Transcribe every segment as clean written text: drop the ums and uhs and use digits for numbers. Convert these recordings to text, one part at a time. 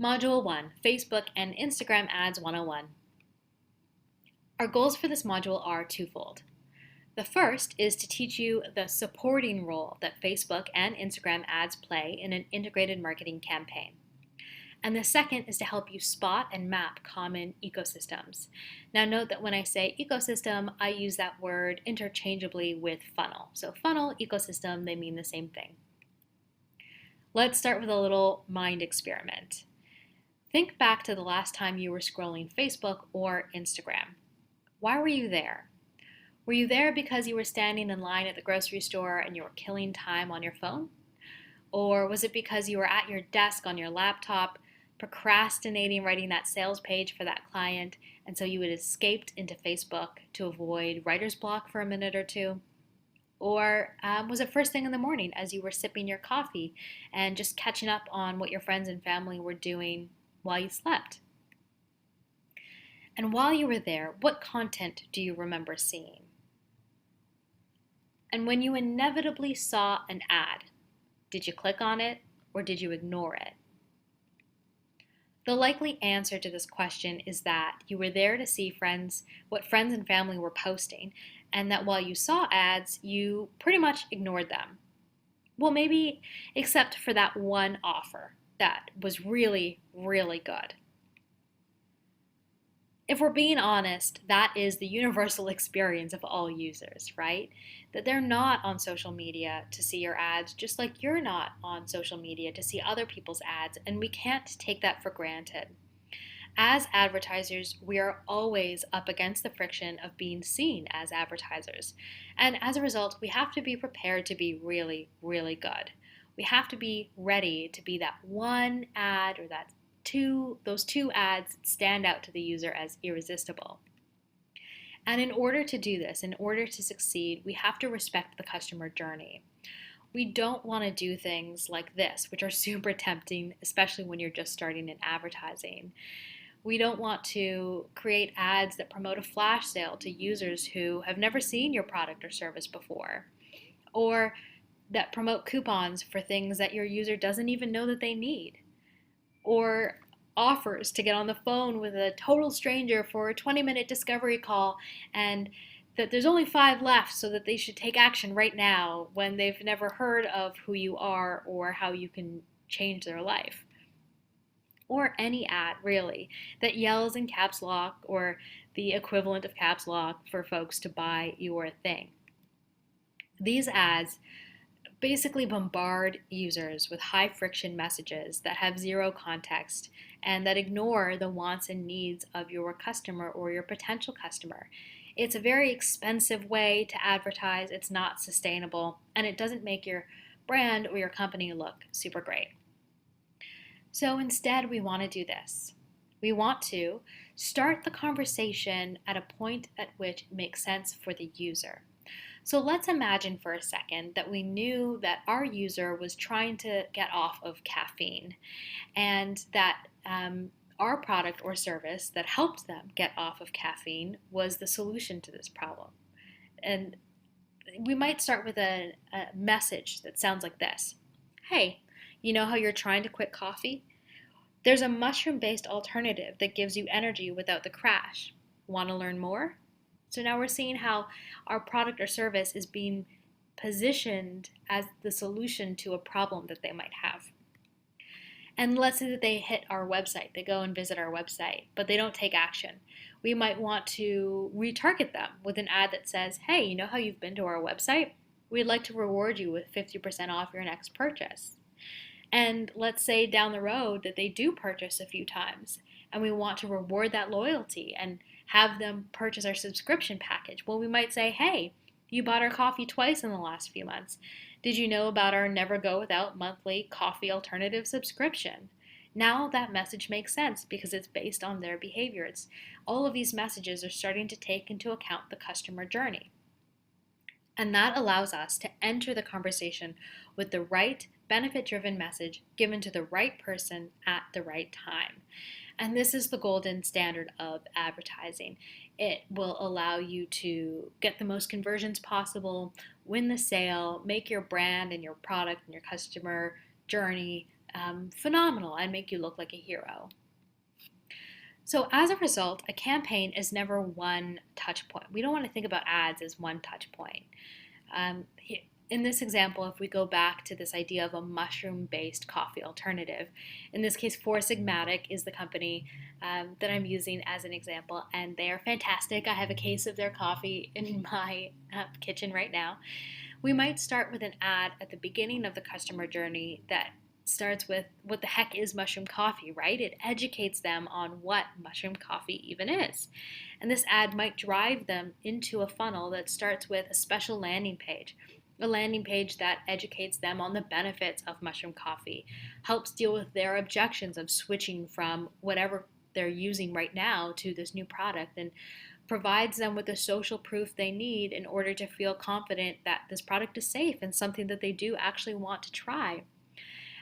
Module 1, Facebook and Instagram Ads 101. Our goals for this module are twofold. The first is to teach you the supporting role that Facebook and Instagram ads play in an integrated marketing campaign. And the second is to help you spot and map common ecosystems. Now note that when I say ecosystem, I use that word interchangeably with funnel. So funnel, ecosystem, they mean the same thing. Let's start with a little mind experiment. Think back to the last time you were scrolling Facebook or Instagram. Why were you there? Were you there because you were standing in line at the grocery store and you were killing time on your phone? Or was it because you were at your desk on your laptop, procrastinating writing that sales page for that client, and so you had escaped into Facebook to avoid writer's block for a minute or two? Or was it first thing in the morning as you were sipping your coffee and just catching up on what your friends and family were doing while you slept? And while you were there, what content do you remember seeing? And when you inevitably saw an ad, did you click on it or did you ignore it? The likely answer to this question is that you were there to see what friends and family were posting, and that while you saw ads, you pretty much ignored them. Well, maybe except for that one offer that was really, really good. If we're being honest, that is the universal experience of all users, right? That they're not on social media to see your ads, just like you're not on social media to see other people's ads, and we can't take that for granted. As advertisers, we are always up against the friction of being seen as advertisers. And as a result, we have to be prepared to be really, really good. We have to be ready to be that one ad or those two ads stand out to the user as irresistible. And in order to do this, in order to succeed, we have to respect the customer journey. We don't want to do things like this, which are super tempting, especially when you're just starting in advertising. We don't want to create ads that promote a flash sale to users who have never seen your product or service before, or that promote coupons for things that your user doesn't even know that they need, or offers to get on the phone with a total stranger for a 20-minute discovery call, and that there's only 5 left so that they should take action right now when they've never heard of who you are or how you can change their life. Or any ad, really, that yells in caps lock or the equivalent of caps lock for folks to buy your thing. These ads basically bombard users with high friction messages that have zero context and that ignore the wants and needs of your customer or your potential customer. It's a very expensive way to advertise, it's not sustainable, and it doesn't make your brand or your company look super great. So instead, we want to do this. We want to start the conversation at a point at which it makes sense for the user. So let's imagine for a second that we knew that our user was trying to get off of caffeine, and that our product or service that helped them get off of caffeine was the solution to this problem. And we might start with a message that sounds like this. Hey, you know how you're trying to quit coffee? There's a mushroom-based alternative that gives you energy without the crash. Want to learn more? So now we're seeing how our product or service is being positioned as the solution to a problem that they might have. And let's say that they hit our website, they go and visit our website, but they don't take action. We might want to retarget them with an ad that says, hey, you know how you've been to our website? We'd like to reward you with 50% off your next purchase. And let's say down the road that they do purchase a few times, and we want to reward that loyalty and have them purchase our subscription package. Well, we might say, hey, you bought our coffee twice in the last few months. Did you know about our Never Go Without monthly coffee alternative subscription? Now that message makes sense because it's based on their behavior. All of these messages are starting to take into account the customer journey. And that allows us to enter the conversation with the right benefit-driven message given to the right person at the right time. And this is the golden standard of advertising. It will allow you to get the most conversions possible, win the sale, make your brand and your product and your customer journey phenomenal and make you look like a hero. So as a result, a campaign is never one touch point. We don't want to think about ads as one touch point. Um, in this example, if we go back to this idea of a mushroom-based coffee alternative, in this case, Four Sigmatic is the company that I'm using as an example, and they are fantastic. I have a case of their coffee in my kitchen right now. We might start with an ad at the beginning of the customer journey that starts with what the heck is mushroom coffee, right? It educates them on what mushroom coffee even is. And this ad might drive them into a funnel that starts with a special landing page. A landing page that educates them on the benefits of mushroom coffee, helps deal with their objections of switching from whatever they're using right now to this new product, and provides them with the social proof they need in order to feel confident that this product is safe and something that they do actually want to try.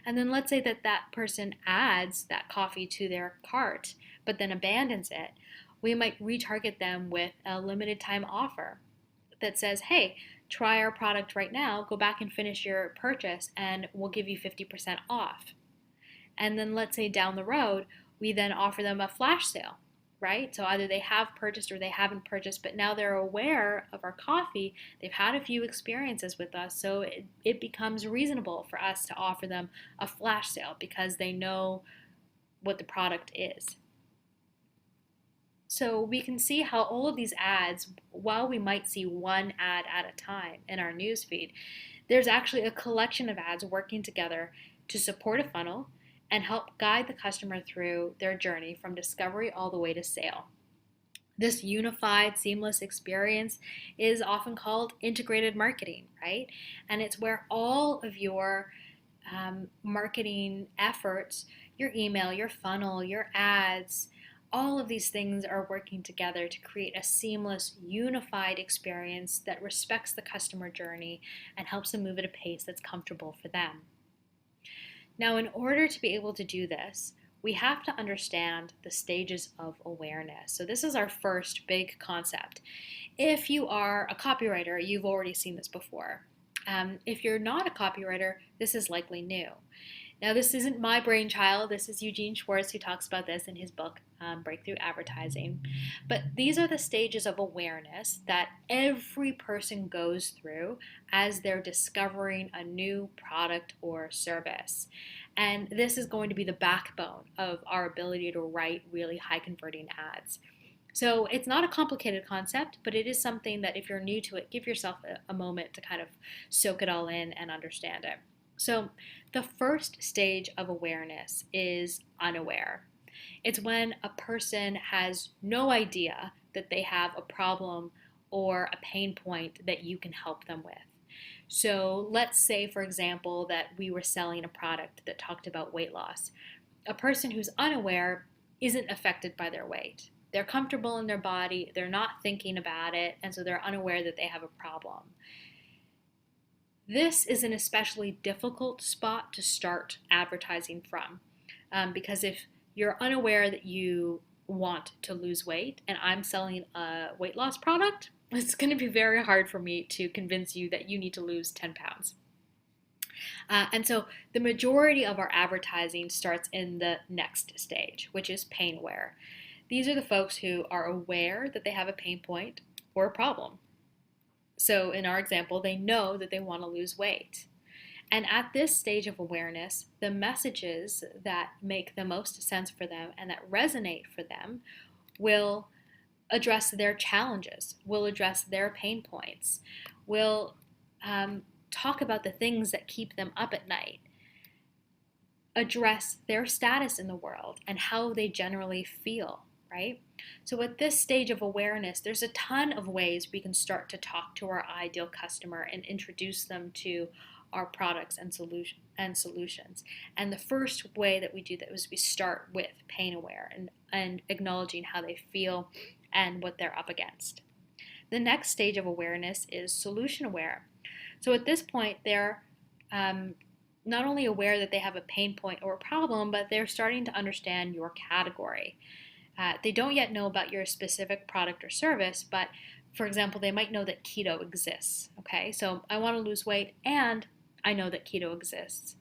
And then let's say that that person adds that coffee to their cart, but then abandons it. We might retarget them with a limited time offer that says, hey, try our product right now, go back and finish your purchase, and we'll give you 50% off. And then let's say down the road, we then offer them a flash sale, right? So either they have purchased or they haven't purchased, but now they're aware of our coffee. They've had a few experiences with us, so it becomes reasonable for us to offer them a flash sale because they know what the product is. So we can see how all of these ads, while we might see one ad at a time in our newsfeed, there's actually a collection of ads working together to support a funnel and help guide the customer through their journey from discovery all the way to sale. This unified, seamless experience is often called integrated marketing, right? And it's where all of your marketing efforts, your email, your funnel, your ads, all of these things are working together to create a seamless, unified experience that respects the customer journey and helps them move at a pace that's comfortable for them. Now, in order to be able to do this, we have to understand the stages of awareness. So this is our first big concept. If you are a copywriter, you've already seen this before. If you're not a copywriter, this is likely new. Now, this isn't my brainchild. This is Eugene Schwartz who talks about this in his book, Breakthrough Advertising. But these are the stages of awareness that every person goes through as they're discovering a new product or service. And this is going to be the backbone of our ability to write really high converting ads. So it's not a complicated concept, but it is something that if you're new to it, give yourself a moment to kind of soak it all in and understand it. So the first stage of awareness is unaware. It's when a person has no idea that they have a problem or a pain point that you can help them with. So let's say, for example, that we were selling a product that talked about weight loss. A person who's unaware isn't affected by their weight. They're comfortable in their body, they're not thinking about it, and so they're unaware that they have a problem. This is an especially difficult spot to start advertising from because if you're unaware that you want to lose weight and I'm selling a weight loss product, it's going to be very hard for me to convince you that you need to lose 10 pounds. And so the majority of our advertising starts in the next stage, which is pain aware. These are the folks who are aware that they have a pain point or a problem. So in our example, they know that they want to lose weight. And at this stage of awareness, the messages that make the most sense for them and that resonate for them will address their challenges, will address their pain points, will talk about the things that keep them up at night, address their status in the world and how they generally feel, right? So at this stage of awareness, there's a ton of ways we can start to talk to our ideal customer and introduce them to our products and solutions. And the first way that we do that is we start with pain aware and acknowledging how they feel and what they're up against. The next stage of awareness is solution aware. So at this point, they're not only aware that they have a pain point or a problem, but they're starting to understand your category. They don't yet know about your specific product or service, but for example, they might know that keto exists. Okay, so I want to lose weight and I know that keto exists.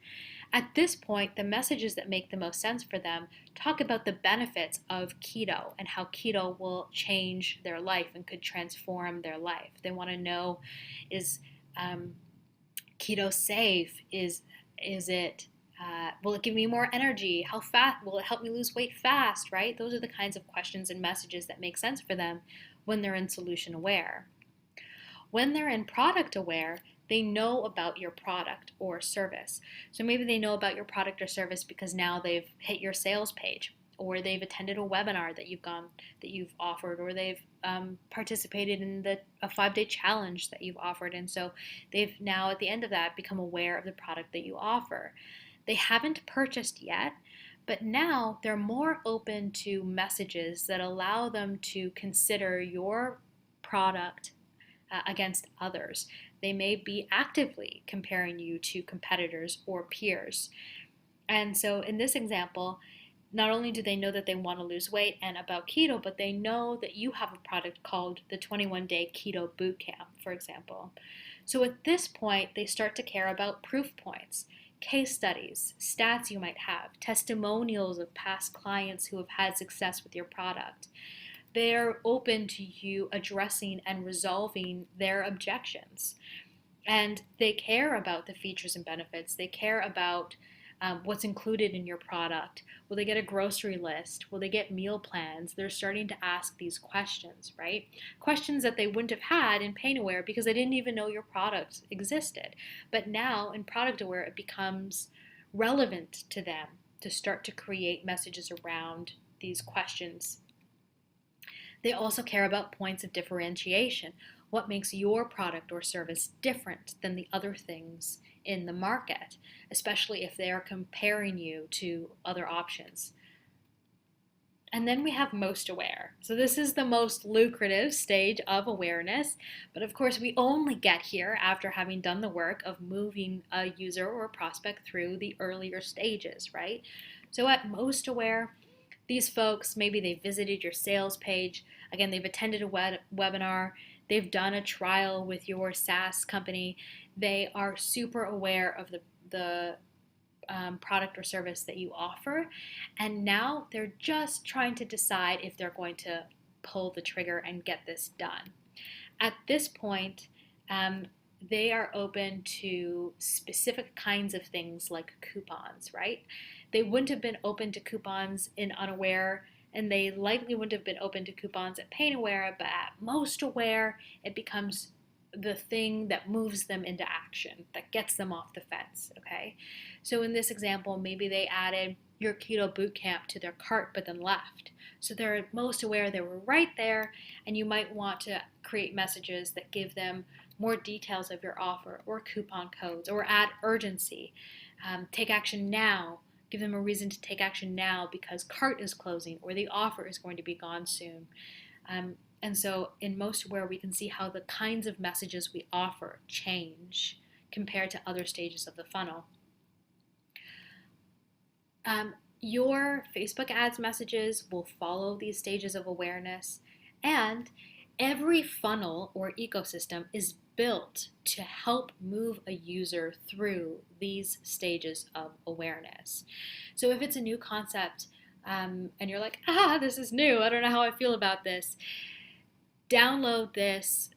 At this point, the messages that make the most sense for them talk about the benefits of keto and how keto will change their life and could transform their life. They want to know, is um, keto safe? Is it will it give me more energy? How fast will it help me lose weight fast? Right? Those are the kinds of questions and messages that make sense for them when they're in solution aware. When they're in product aware, they know about your product or service. So maybe they know about your product or service because now they've hit your sales page, or they've attended a webinar that you've offered, or they've participated in a 5-day challenge that you've offered, and so they've now at the end of that become aware of the product that you offer. They haven't purchased yet, but now they're more open to messages that allow them to consider your product against others. They may be actively comparing you to competitors or peers. And so in this example, not only do they know that they want to lose weight and about keto, but they know that you have a product called the 21-Day Keto Bootcamp, for example. So at this point, they start to care about proof points, case studies, stats you might have, testimonials of past clients who have had success with your product. They're open to you addressing and resolving their objections. And they care about the features and benefits. They care about what's included in your product. Will they get a grocery list? Will they get meal plans? They're starting to ask these questions, right? Questions that they wouldn't have had in Pain Aware because they didn't even know your product existed. But now in Product Aware, it becomes relevant to them to start to create messages around these questions. They also care about points of differentiation. What makes your product or service different than the other things in the market, especially if they are comparing you to other options. And then we have most aware. So this is the most lucrative stage of awareness, but of course we only get here after having done the work of moving a user or prospect through the earlier stages, right? So at most aware, these folks, maybe they visited your sales page. Again, they've attended a webinar. They've done a trial with your SaaS company. They are super aware of the product or service that you offer. And now they're just trying to decide if they're going to pull the trigger and get this done. At this point, they are open to specific kinds of things like coupons, right? They wouldn't have been open to coupons in Unaware, and they likely wouldn't have been open to coupons at Pain Aware, but at Most Aware, it becomes the thing that moves them into action, that gets them off the fence, okay? So in this example, maybe they added your keto bootcamp to their cart but then left. So they're most aware they were right there, and you might want to create messages that give them more details of your offer or coupon codes or add urgency. Take action now. Give them a reason to take action now because cart is closing or the offer is going to be gone soon. And so in Most Aware, we can see how the kinds of messages we offer change compared to other stages of the funnel. Your Facebook ads messages will follow these stages of awareness, and every funnel or ecosystem is built to help move a user through these stages of awareness. So if it's a new concept and you're like, this is new, I don't know how I feel about this, download this,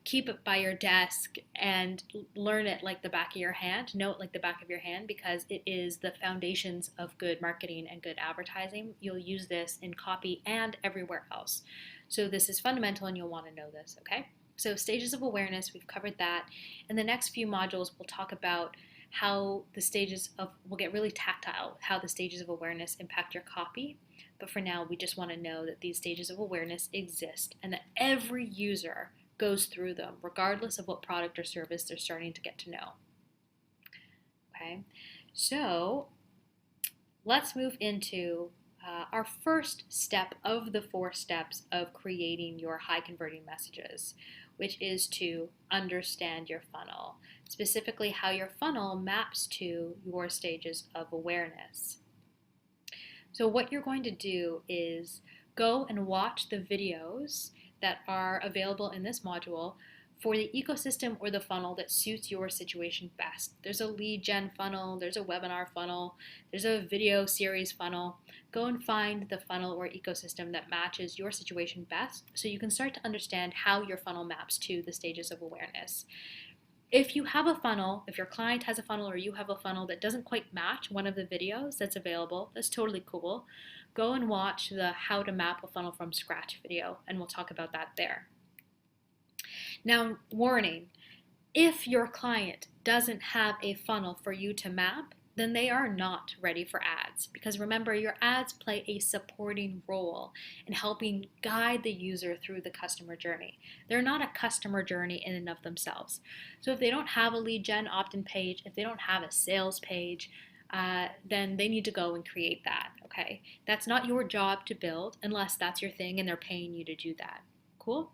keep it by your desk, and learn it like the back of your hand. Know it like the back of your hand because it is the foundations of good marketing and good advertising. You'll use this in copy and everywhere else. So this is fundamental and you'll want to know this, okay? So stages of awareness, we've covered that. In the next few modules, we'll talk about how we'll get really tactile, how the stages of awareness impact your copy. But for now, we just want to know that these stages of awareness exist and that every user goes through them, regardless of what product or service they're starting to get to know. Okay, so let's move into our first step of the 4 steps of creating your high converting messages, which is to understand your funnel, specifically how your funnel maps to your stages of awareness. So what you're going to do is go and watch the videos that are available in this module for the ecosystem or the funnel that suits your situation best. There's a lead gen funnel, there's a webinar funnel, there's a video series funnel. Go and find the funnel or ecosystem that matches your situation best so you can start to understand how your funnel maps to the stages of awareness. If you have a funnel, if your client has a funnel or you have a funnel that doesn't quite match one of the videos that's available, that's totally cool. Go and watch the How to Map a Funnel from Scratch video, and we'll talk about that there. Now, warning, if your client doesn't have a funnel for you to map, then they are not ready for ads. Because remember, your ads play a supporting role in helping guide the user through the customer journey. They're not a customer journey in and of themselves. So if they don't have a lead gen opt-in page, if they don't have a sales page, then they need to go and create that, okay? That's not your job to build unless that's your thing and they're paying you to do that. Cool?